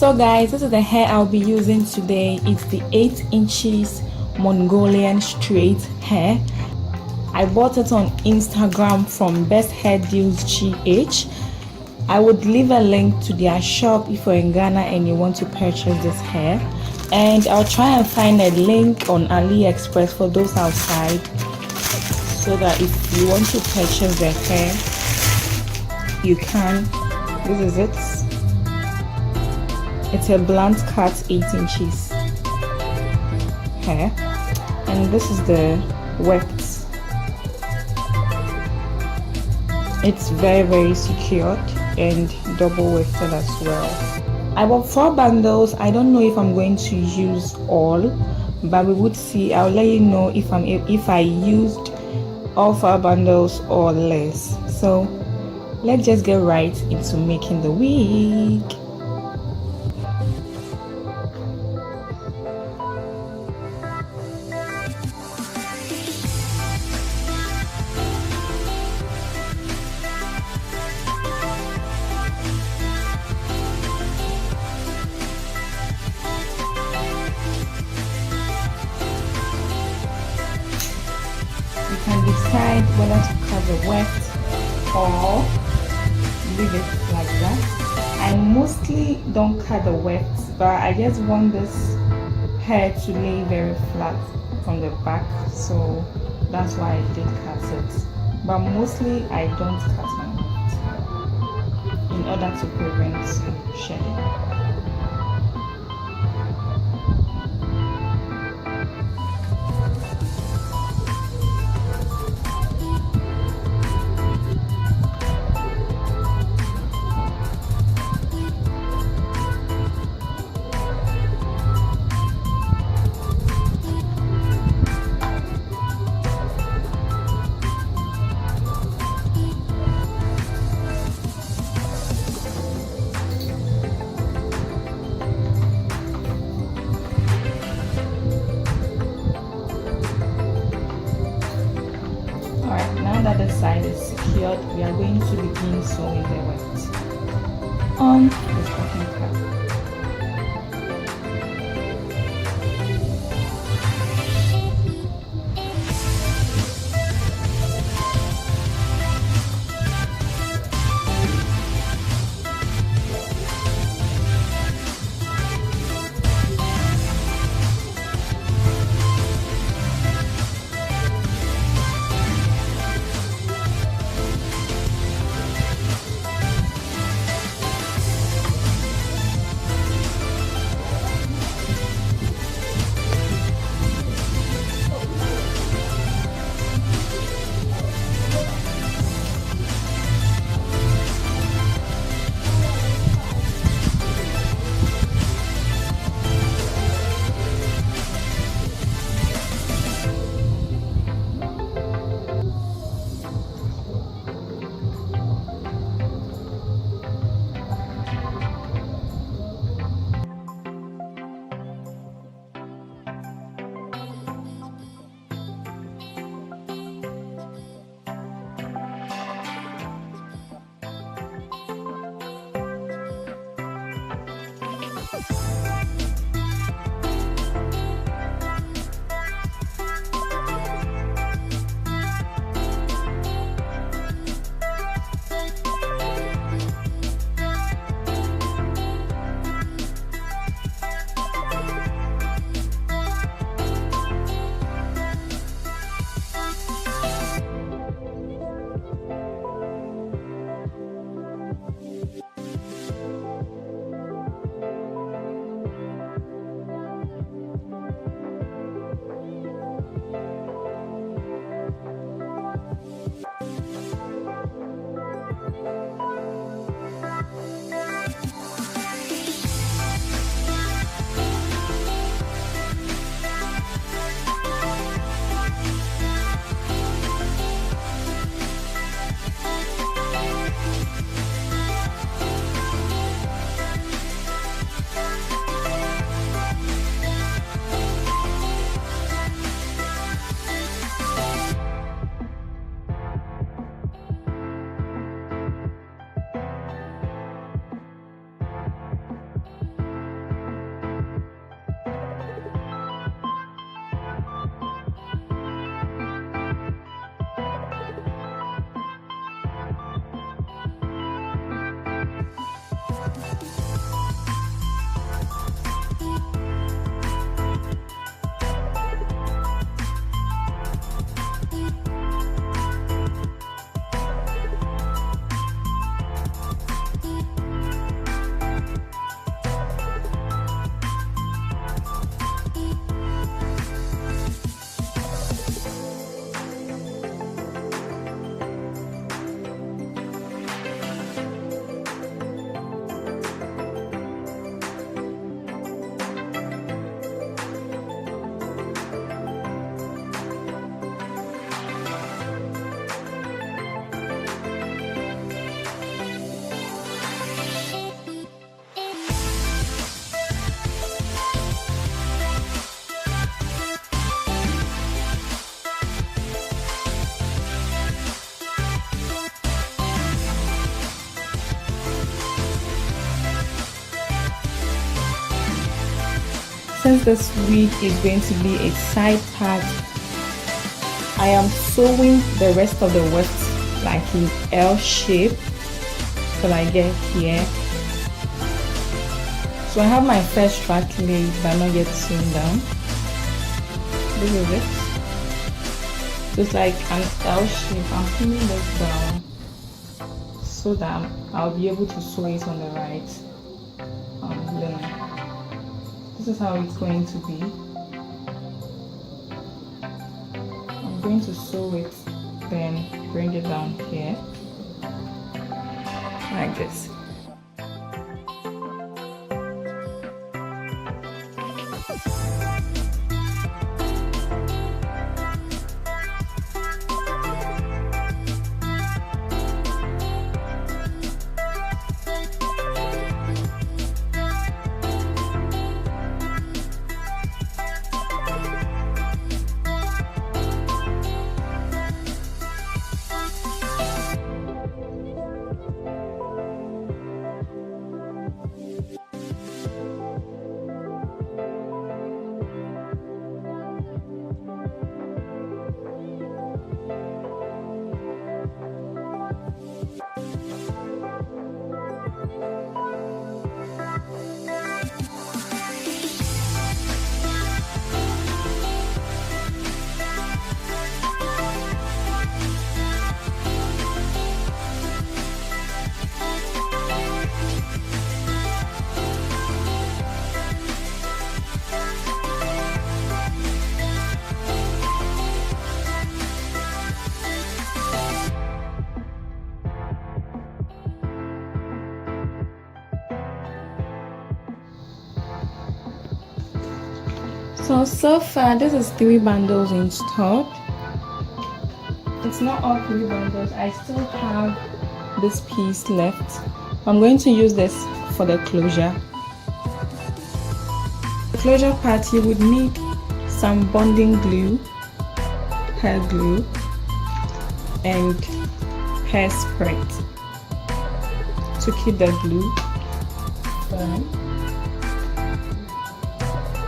So guys, this is the hair I'll be using today. It's the 8 inches Mongolian straight hair. I bought it on Instagram from Best Hair Deals GH. I would leave a link to their shop if you're in Ghana and you want to purchase this hair. And I'll try and find a link on AliExpress for those outside, so that if you want to purchase the hair, you can. This is it. It's a blunt cut 8 inches hair, and this is the weft. It's very secured and double wefted as well. I bought 4 bundles. I don't know if I'm going to use all, but we would see. I'll let you know if I used all 4 bundles or less. So let's just get right into making the wig. You can decide whether to cut the weft or leave it like that. I mostly don't cut the weft, but I just want this hair to lay very flat from the back, so that's why I did cut it. But mostly I don't cut my weft in order to prevent shedding. Alright, now that the side is secured, we are going to begin sewing the weft on the stocking cap. since this wig is going to be a side part, I am sewing the rest of the weft like in L shape till I get here. So I have my first track laid but not yet sewn down. This is it. So it's like an L shape. I'm pinning this down so that I'll be able to sew it on the right linen. This is how it's going to be. I'm going to sew it, then bring it down here like this. So far this is 3 bundles in stock. It's not all 3 bundles. I still have this piece left. I'm going to use this for the closure. The closure part, you would need some bonding glue, hair glue, and hairspray to keep the glue firm.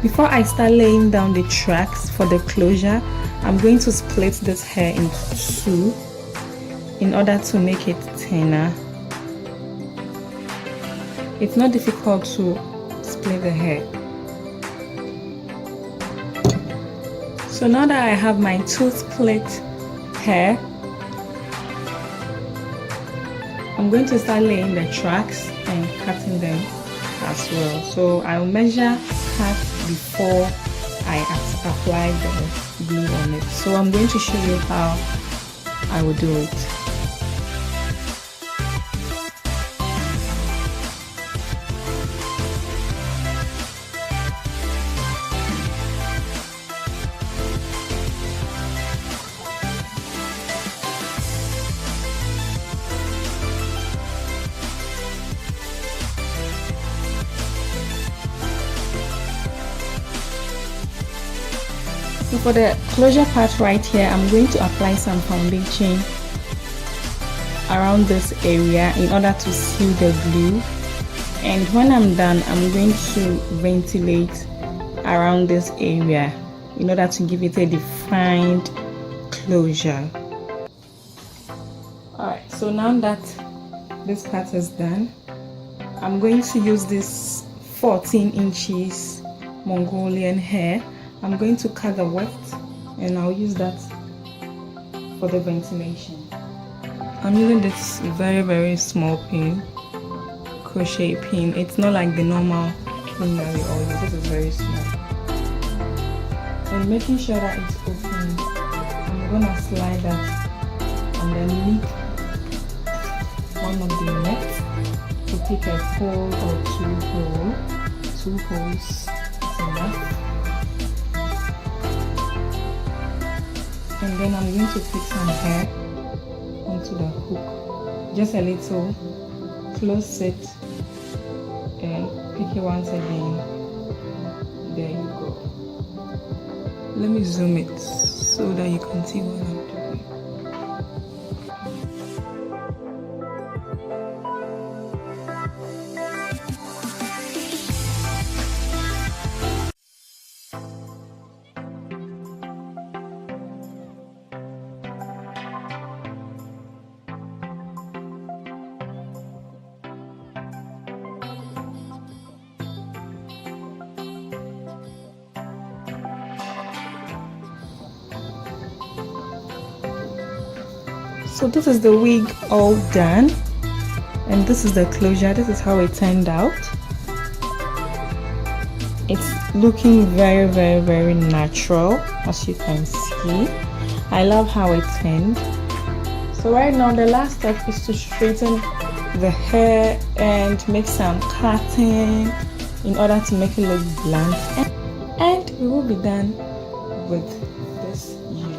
Before I start laying down the tracks for the closure, I'm going to split this hair into 2 in order to make it thinner. It's not difficult to split the hair. So now that I have my 2 split hair, I'm going to start laying the tracks and cutting them as well. So I'll measure half before I apply the glue on it. So I'm going to show you how I will do it. So for the closure part right here, I'm going to apply some foundation around this area in order to seal the glue. And when I'm done, I'm going to ventilate around this area in order to give it a defined closure. Alright, so now that this part is done, I'm going to use this 14 inches Mongolian hair. I'm going to cut the weft and I'll use that for the ventilation. I'm using this very small pin, crochet pin. It's not like the normal pin that we all use. This is very small. And making sure that it's open, I'm gonna slide that underneath one of the nets to pick a hole or 2 holes. Is enough. And then I'm going to pick some hair onto the hook, just a little, close it and pick it once again. There you go. Let me zoom it so that you can see what I'm doing. So this is the wig all done, and this is the closure. This is how it turned out. It's looking very natural, as you can see. I love how it turned. So right now the last step is to straighten the hair and make some cutting in order to make it look blunt, and we will be done with this unit.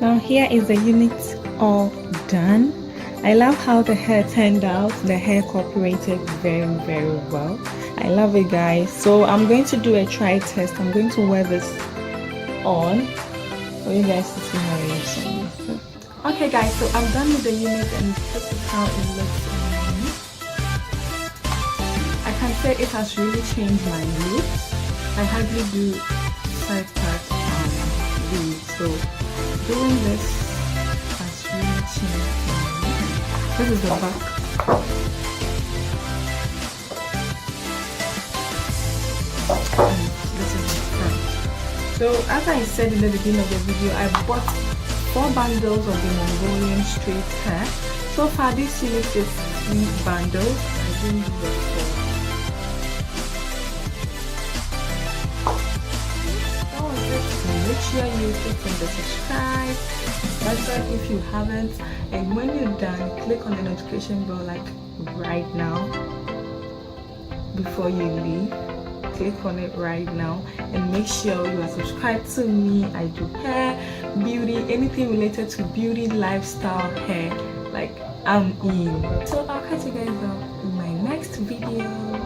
Now here is the unit all done. I love how the hair turned out. The hair cooperated very well. I love it, guys. So I'm going to do a try test. I'm going to wear this on for you guys to see how it looks on me. Okay guys, so I'm done with the unit and this is how it looks on me. I can say it has really changed my look. I hardly do side part weave, so doing this has really changed my look. This is the back. And this is the front. So as I said in the beginning of the video, I bought 4 bundles of the Mongolian straight hair. So far this unit is 3 bundles. I didn't use it for. That was it. So make sure you click on the subscribe button if you haven't, and when you're done, click on the notification bell like right now before you leave. Click on it right now and make sure you are subscribed to me. I do hair, beauty, anything related to beauty, lifestyle, hair, like I'm in. So I'll catch you guys up in my next video.